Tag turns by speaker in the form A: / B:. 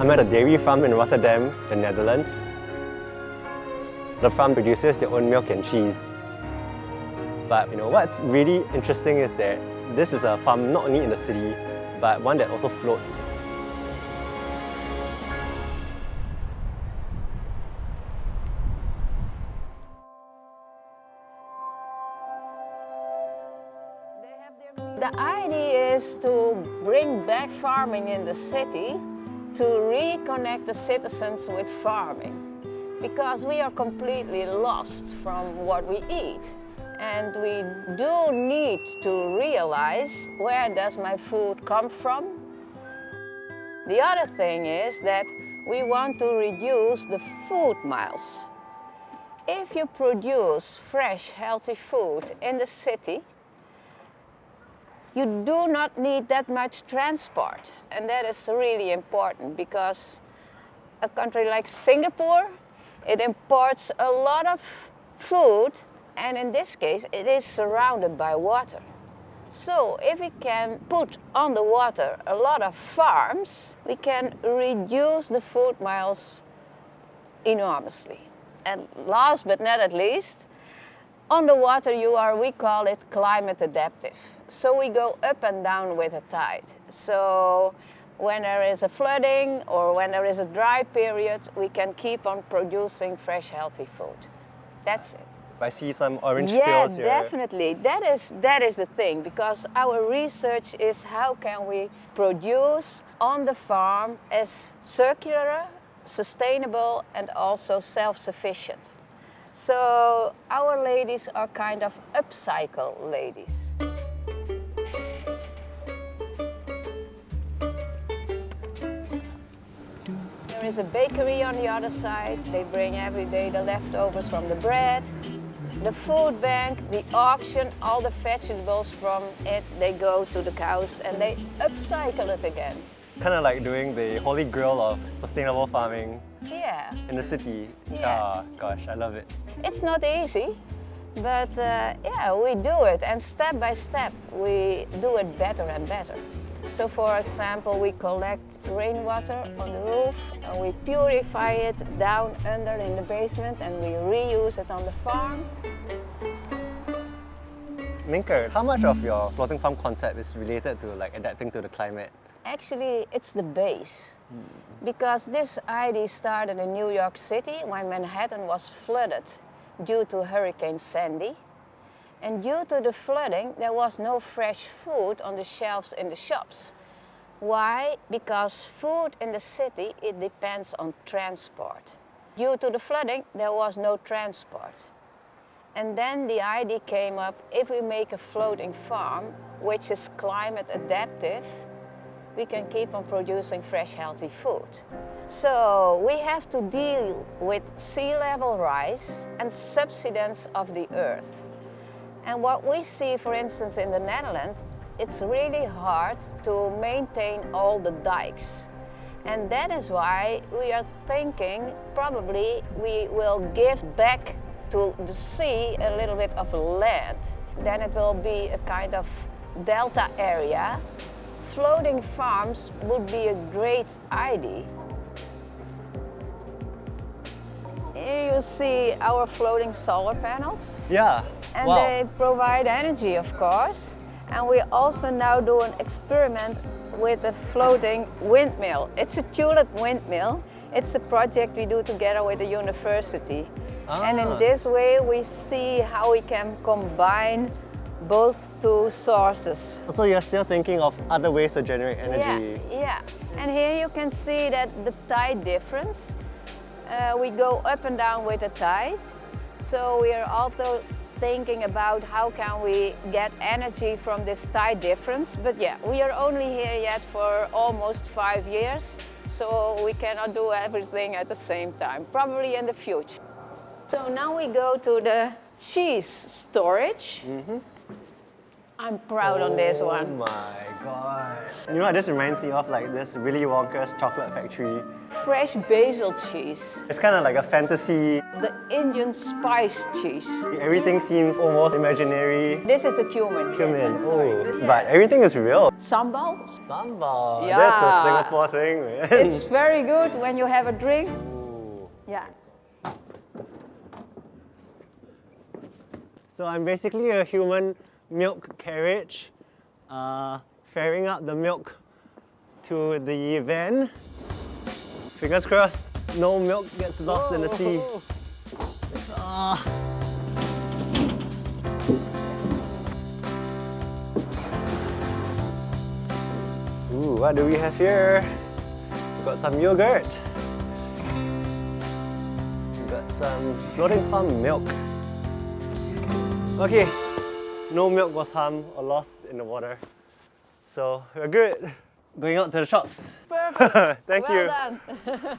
A: I'm at a dairy farm in Rotterdam, the Netherlands. The farm produces their own milk and cheese. But what's really interesting is that this is a farm not only in the city, but one that also floats.
B: The idea is to bring back farming in the city, to reconnect the citizens with farming. Because we are completely lost from what we eat. And we do need to realize, where does my food come from? The other thing is that we want to reduce the food miles. If you produce fresh, healthy food in the city, you do not need that much transport. And that is really important because a country like Singapore, it imports a lot of food, and in this case, it is surrounded by water. So if we can put on the water a lot of farms, we can reduce the food miles enormously. And last but not least, on the water we call it climate adaptive. So we go up and down with the tide. So when there is a flooding or when there is a dry period, we can keep on producing fresh, healthy food. That's it.
A: I see some orange fields here.
B: Yeah, definitely. That is the thing, because our research is how can we produce on the farm as circular, sustainable, and also self-sufficient. So our ladies are kind of upcycle ladies. There is a bakery on the other side. They bring every day the leftovers from the bread. The food bank, the auction, all the vegetables from it, they go to the cows and they upcycle it again.
A: Kind of like doing the holy grail of sustainable farming in the city.
B: Yeah.
A: Oh, gosh, I love it.
B: It's not easy, but we do it, and step by step we do it better and better. So for example, we collect rainwater on the roof and we purify it down under in the basement and we reuse it on the farm.
A: Minker, how much of your floating farm concept is related to adapting to the climate?
B: Actually, it's the base. Because this idea started in New York City when Manhattan was flooded due to Hurricane Sandy. And due to the flooding, there was no fresh food on the shelves in the shops. Why? Because food in the city, it depends on transport. Due to the flooding, there was no transport. And then the idea came up, if we make a floating farm, which is climate adaptive, we can keep on producing fresh, healthy food. So we have to deal with sea level rise and subsidence of the earth. And what we see, for instance, in the Netherlands, it's really hard to maintain all the dikes. And that is why we are thinking probably we will give back to the sea a little bit of land. Then it will be a kind of delta area. Floating farms would be a great idea. Here you see our floating solar panels.
A: Yeah.
B: And
A: wow.
B: They provide energy, of course. And we also now do an experiment with a floating windmill. It's a tulip windmill. It's a project we do together with the university. And in this way we see how we can combine both two sources.
A: So you're still thinking of other ways to generate energy?
B: Yeah. And here you can see that the tide difference. We go up and down with the tide. So we are also thinking about how can we get energy from this tide difference. But yeah, we are only here yet for almost 5 years, so we cannot do everything at the same time, probably in the future. So now we go to the cheese storage. I'm proud on this
A: Oh
B: one.
A: my god. You know what this reminds me of? Like this Willy Wonka's chocolate factory.
B: Fresh basil cheese.
A: It's kind of like a fantasy.
B: The Indian spice cheese.
A: Everything seems almost imaginary.
B: This is the cumin.
A: Cumin.
B: Yes,
A: Oh, but everything is real.
B: Sambal.
A: Sambal.
B: Yeah.
A: That's a Singapore thing, man.
B: It's very good when you have a drink.
A: Ooh.
B: Yeah.
A: So I'm basically a human milk carriage, ferrying up the milk to the van. Fingers crossed, no milk gets lost in the sea. Ah. Ooh, what do we have here? We've got some yogurt. We've got some floating farm milk. Okay, no milk was harmed or lost in the water. So we're good. Going out to the shops.
B: Perfect.
A: Thank
B: Well
A: you.
B: done.